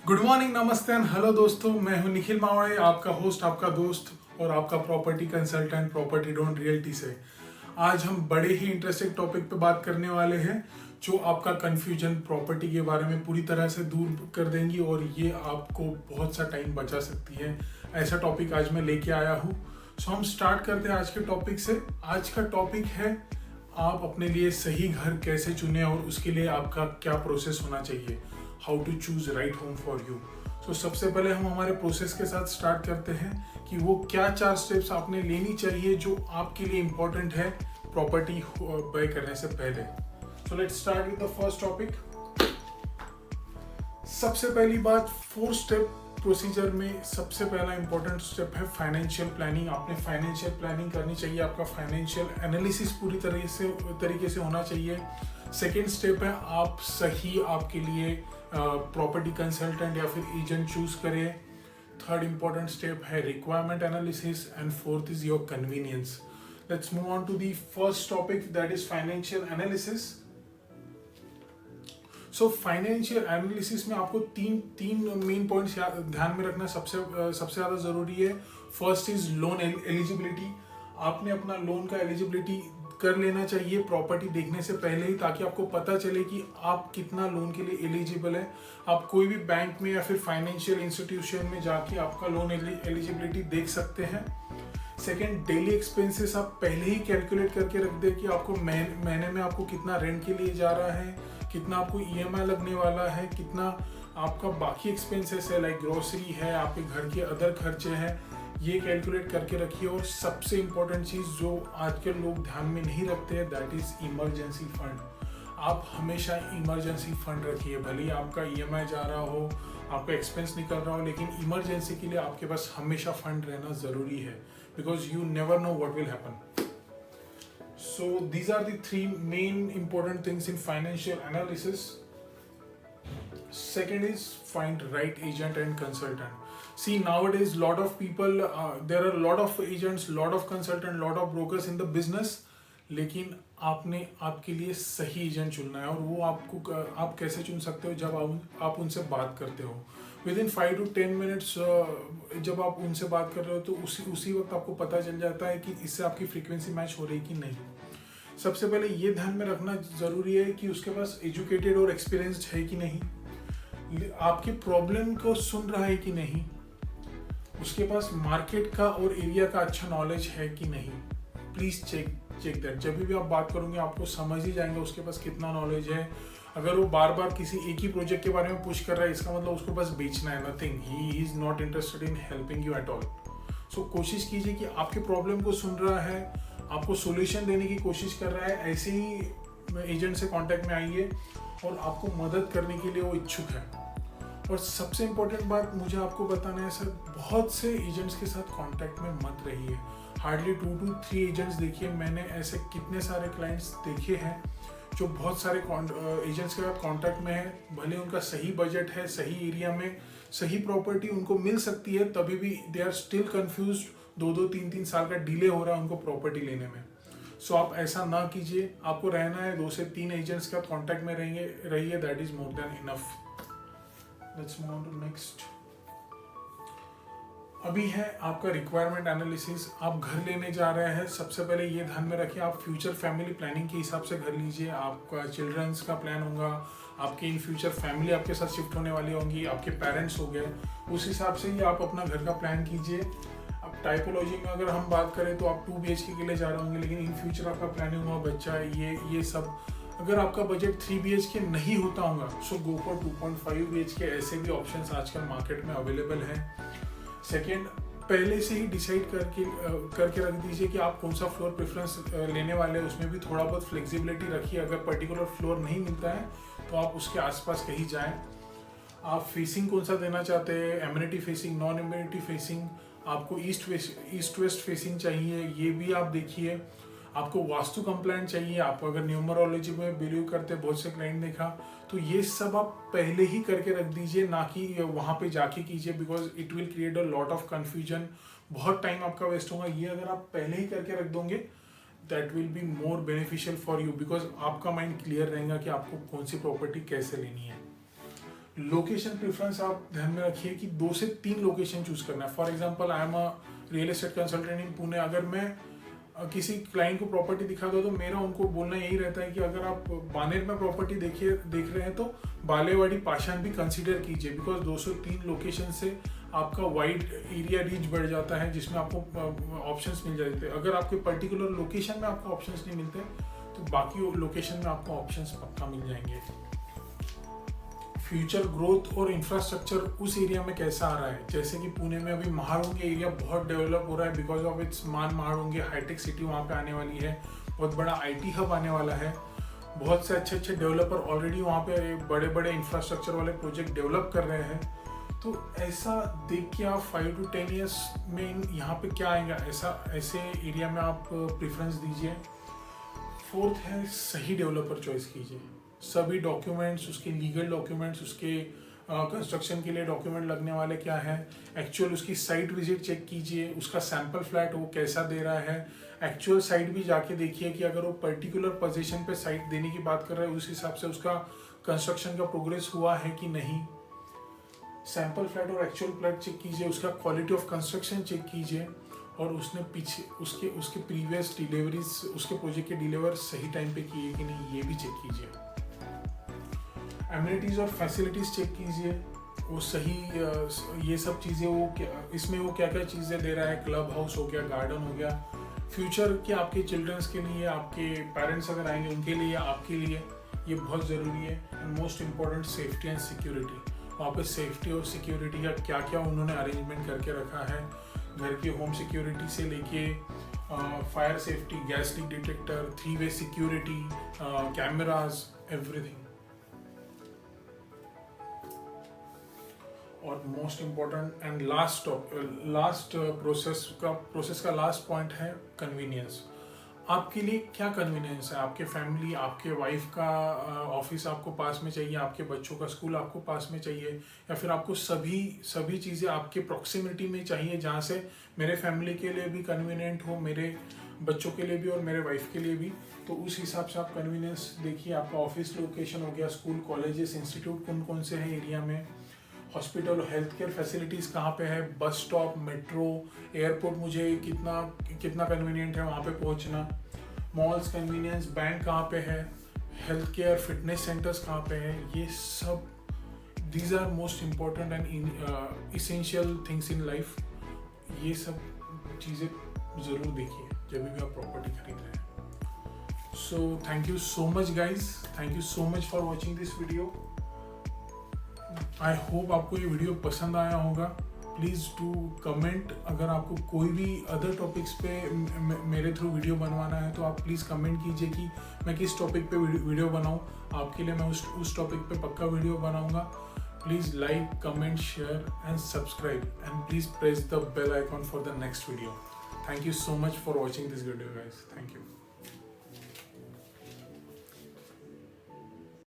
Good morning, नमस्ते and hello दोस्तों। मैं हूं निखिल मावड़े, आपका होस्ट, आपका दोस्त और आपका property consultant property Don Realty से। आज हम बड़े ही इंटरेस्टिंग टॉपिक पे बात करने वाले हैं जो आपका कंफ्यूजन प्रॉपर्टी के बारे में पूरी तरह से दूर कर देंगी और ये आपको बहुत सा टाइम बचा सकती है। ऐसा टॉपिक आज मैं लेके आया हूँ। सो हम स्टार्ट करते हैं आज के टॉपिक से। आज का टॉपिक है आप अपने लिए सही घर कैसे चुने और उसके लिए आपका क्या प्रोसेस होना चाहिए। How to choose right home for you. So सबसे पहले हम हमारे प्रोसेस के साथ स्टार्ट करते हैं कि वो क्या 4 स्टेप्स आपने लेनी चाहिए जो आपके लिए इम्पोर्टेंट है प्रॉपर्टी बाय करने से पहले। So let's start with the first topic. सबसे पहली बात, 4 स्टेप प्रोसीजर में सबसे पहला इंपॉर्टेंट स्टेप है फाइनेंशियल प्लानिंग। आपने फाइनेंशियल प्लानिंग करनी चाहिए, आपका फाइनेंशियल एनालिसिस पूरी तरीके से होना चाहिए। सेकेंड स्टेप है आप सही आपके लिए प्रॉपर्टी कंसल्टेंट या फिर एजेंट चूज करें। थर्ड इंपॉर्टेंट स्टेप है requirement analysis and fourth is your convenience. Let's move on to the first topic, that is financial analysis. So financial analysis में आपको तीन मेन पॉइंट्स ध्यान में रखना सबसे ज़्यादा ज़रूरी है। First is loan eligibility. आपने अपना लोन का एलिजिबिलिटी कर लेना चाहिए प्रॉपर्टी देखने से पहले ही, ताकि आपको पता चले कि आप कितना लोन के लिए एलिजिबल है। आप कोई भी बैंक में या फिर फाइनेंशियल इंस्टीट्यूशन में जाके आपका लोन एलिजिबिलिटी देख सकते हैं। सेकेंड, डेली एक्सपेंसेस आप पहले ही कैलकुलेट करके रख दे कि आपको महीने में आपको कितना रेंट के लिए जा रहा है, कितना आपको ईएमआई लगने वाला है, कितना आपका बाकी एक्सपेंसेस है लाइक ग्रोसरी है, आपके घर के अदर खर्चे हैं, ये कैलकुलेट करके रखिए। और सबसे इम्पोर्टेंट चीज़ जो आजकल लोग ध्यान में नहीं रखते हैं, दैट इज़ इमरजेंसी फंड। आप हमेशा इमरजेंसी फंड रखिए। भले ही आपका ईएमआई जा रहा हो, आपका एक्सपेंस निकल रहा हो, लेकिन इमरजेंसी के लिए आपके पास हमेशा फंड रहना ज़रूरी है, because you never know what will happen. So these are the 3 main important things in financial analysis. Second is find right agent and consultant. See, nowadays lot of people, there are a lot of agents, lot of consultant, lot of brokers in the business. लेकिन आपने आपके लिए सही agent चुनना है। और वो आप कैसे चुन सकते हो, जब आप उनसे बात करते हो विद इन 5 to 10 मिनट्स। जब आप उनसे बात कर रहे हो तो उसी वक्त आपको पता चल जाता है कि इससे आपकी फ्रीक्वेंसी मैच हो रही है कि नहीं। सबसे पहले ये ध्यान में रखना ज़रूरी है कि उसके पास एजुकेटेड और एक्सपीरियंस्ड है कि नहीं, आपकी प्रॉब्लम को सुन रहा है कि नहीं, उसके पास मार्केट का और एरिया का अच्छा नॉलेज है कि नहीं। Please check that. जब भी आप बात करोगे आपको समझ ही जाएंगे उसके पास कितना नॉलेज है। अगर वो बार बार किसी एक ही प्रोजेक्ट के बारे में पुश कर रहा है, इसका मतलब उसको बस बेचना है, nothing. He is not interested in helping you at all. So कोशिश कीजिए कि आपके प्रॉब्लम को सुन रहा है, आपको सॉल्यूशन देने की कोशिश कर रहा है। ऐसे ही एजेंट से कांटेक्ट में आइए और आपको मदद करने के लिए वो इच्छुक है। और सबसे इम्पोर्टेंट बात मुझे आपको बताना है सर, बहुत से एजेंट्स के साथ कांटेक्ट में मत रहिए। हार्डली 2 to 3 एजेंट्स देखिए। मैंने ऐसे कितने सारे क्लाइंट्स देखे हैं जो बहुत सारे एजेंट्स के साथ कांटेक्ट में है। भले उनका सही बजट है, सही एरिया में सही प्रॉपर्टी उनको मिल सकती है, तभी भी दे आर स्टिल कंफ्यूज्ड। 2-2, 3-3 साल का डिले हो रहा है उनको प्रॉपर्टी लेने में। सो आप ऐसा ना कीजिए। आपको रहना है 2 से 3 एजेंट्स का कांटेक्ट में रहिए, that is more than enough. Let's move on to next. अभी है आपका रिक्वायरमेंट एनालिसिस। आप घर लेने जा रहे हैं, सबसे पहले ये ध्यान में रखिए आप फ्यूचर फैमिली प्लानिंग के हिसाब से घर लीजिए। आपका चिल्ड्रंस का प्लान होगा, आपकी इन फ्यूचर फैमिली आपके साथ शिफ्ट होने वाली होंगी, आपके पेरेंट्स हो गए, उस हिसाब से ही आप अपना घर का प्लान कीजिए। अब टाइपोलॉजी में अगर हम बात करें तो आप 2 BHK के लिए जा रहे होंगे, लेकिन इन फ्यूचर आपका प्लानिंग होगा बच्चा है, ये सब। अगर आपका बजट 3 BHK नहीं होता होगा, सो गो फॉर 2.5 BHK। ऐसे भी ऑप्शंस आजकल मार्केट में अवेलेबल हैं। सेकेंड, पहले से ही डिसाइड करके रख दीजिए कि आप कौन सा फ्लोर प्रेफरेंस लेने वाले हैं। उसमें भी थोड़ा बहुत फ्लेक्सिबिलिटी रखिए। अगर पर्टिकुलर फ्लोर नहीं मिलता है तो आप उसके आसपास कहीं जाएं। आप फेसिंग कौन सा देना चाहते हैं, amenity facing, non amenity facing, आपको ईस्ट वेस्ट फेसिंग चाहिए, ये भी आप देखिए। आपको वास्तु कंप्लायंट चाहिए। आप अगर न्यूमरोलॉजी में बिलीव करते हैं, बहुत से क्लाइंट देखा, तो ये सब आप पहले ही करके रख दीजिए, ना कि वहाँ पे जाके कीजिए, because it will create a lot of confusion. बहुत टाइम आपका वेस्ट होगा। ये अगर आप पहले ही करके रख दोगे, that will be more beneficial for you, because आपका माइंड क्लियर रहेगा कि आपको कौन सी प्रॉपर्टी कैसे लेनी है। लोकेशन प्रेफरेंस आप ध्यान में रखिए कि 2 से 3 लोकेशन चूज करना है। For example I am a real estate consultant इन पुणे, अगर मैं किसी क्लाइंट को प्रॉपर्टी दिखा दो तो मेरा उनको बोलना यही रहता है कि अगर आप बानेर में प्रॉपर्टी देख रहे हैं तो बालेवाड़ी पाषाण भी कंसीडर कीजिए, बिकॉज 203 लोकेशन से आपका वाइड एरिया रीच बढ़ जाता है जिसमें आपको ऑप्शंस मिल जाते हैं। अगर आपके पर्टिकुलर लोकेशन में आपको ऑप्शंस नहीं मिलते तो बाकी लोकेशन में आपको ऑप्शंस पक्का मिल जाएंगे। फ्यूचर ग्रोथ और इंफ्रास्ट्रक्चर उस एरिया में कैसा आ रहा है, जैसे कि पुणे में अभी महाडोंगे एरिया बहुत डेवलप हो रहा है बिकॉज ऑफ इट्स महाडोंगे हाईटेक सिटी वहाँ पे आने वाली है, बहुत बड़ा IT हब आने वाला है, बहुत से अच्छे डेवलपर ऑलरेडी वहाँ पे बड़े बड़े इंफ्रास्ट्रक्चर वाले प्रोजेक्ट डेवलप कर रहे हैं। तो ऐसा देख के आप 5 to 10 ईयर्स में यहाँ पे क्या आएगा, ऐसे एरिया में आप प्रेफरेंस दीजिए। फोर्थ है सही डेवलपर चॉइस कीजिए। सभी डॉक्यूमेंट्स, उसके लीगल डॉक्यूमेंट्स, उसके कंस्ट्रक्शन के लिए डॉक्यूमेंट लगने वाले क्या है, एक्चुअल उसकी साइट विजिट चेक कीजिए, उसका सैंपल फ्लैट वो कैसा दे रहा है, एक्चुअल साइट भी जाके देखिए कि अगर वो पर्टिकुलर पोजीशन पे साइट देने की बात कर रहा है उस हिसाब से उसका कंस्ट्रक्शन का प्रोग्रेस हुआ है कि नहीं। सैंपल फ्लैट और एक्चुअल फ्लैट चेक कीजिए, उसका क्वालिटी ऑफ कंस्ट्रक्शन चेक कीजिए और उसने पीछे उसके प्रीवियस डिलीवरीज, उसके प्रोजेक्ट के डिलीवर सही टाइम पे किए कि नहीं, ये भी चेक कीजिए। एमिनिटीज़ और फैसिलिटीज़ चेक कीजिए, वो सही ये सब चीज़ें वो इसमें वो क्या क्या चीज़ें दे रहा है, क्लब हाउस हो गया, गार्डन हो गया, फ्यूचर के आपके चिल्ड्रंस के लिए, आपके पेरेंट्स अगर आएंगे उनके लिए, आपके लिए ये बहुत ज़रूरी है। And most important safety and security, वहाँ पे सेफ्टी और सिक्योरिटी का क्या क्या उन्होंने अरेंजमेंट करके रखा है, घर की होम सिक्योरिटी से लेके fire safety, gas leak detector, 3-वे सिक्योरिटी, कैमराज, एवरीथिंग। और most important and last process का लास्ट पॉइंट है कन्वीनियंस। आपके लिए क्या कन्वीनियंस है, आपके फैमिली, आपके वाइफ का ऑफिस आपको पास में चाहिए, आपके बच्चों का स्कूल आपको पास में चाहिए, या फिर आपको सभी चीज़ें आपके प्रॉक्सिमिटी में चाहिए जहाँ से मेरे फैमिली के लिए भी कन्वीनियंट हो, मेरे बच्चों के लिए भी और मेरे वाइफ के लिए भी। तो उस हिसाब से आप कन्वीनियंस देखिए, आपका ऑफिस लोकेशन हो गया, स्कूल, कॉलेजेस, इंस्टीट्यूट कौन से हैं एरिया में, हॉस्पिटल, हेल्थ केयर फैसिलिटीज़ कहाँ पे है, बस स्टॉप, मेट्रो, एयरपोर्ट मुझे कितना कन्वीनियंट है वहाँ पे पहुँचना, मॉल्स कन्वीनियंस, बैंक कहाँ पे है, हेल्थ केयर, फिटनेस सेंटर्स कहाँ पे है, ये सब these are most important and essential things in life. ये सब चीज़ें ज़रूर देखिए जब भी आप प्रॉपर्टी खरीद रहे हैं। So thank you so much guys, thank you so much for watching this video. I hope आपको ये वीडियो पसंद आया होगा। प्लीज़ डू कमेंट, अगर आपको कोई भी अदर टॉपिक्स पे मेरे थ्रू वीडियो बनवाना है तो आप प्लीज़ कमेंट कीजिए कि मैं किस टॉपिक पे वीडियो बनाऊं। आपके लिए मैं उस टॉपिक पे पक्का वीडियो बनाऊंगा। Please like, comment, share and subscribe and please press the bell icon for the next video. Thank you so much for watching this video guys. Thank you.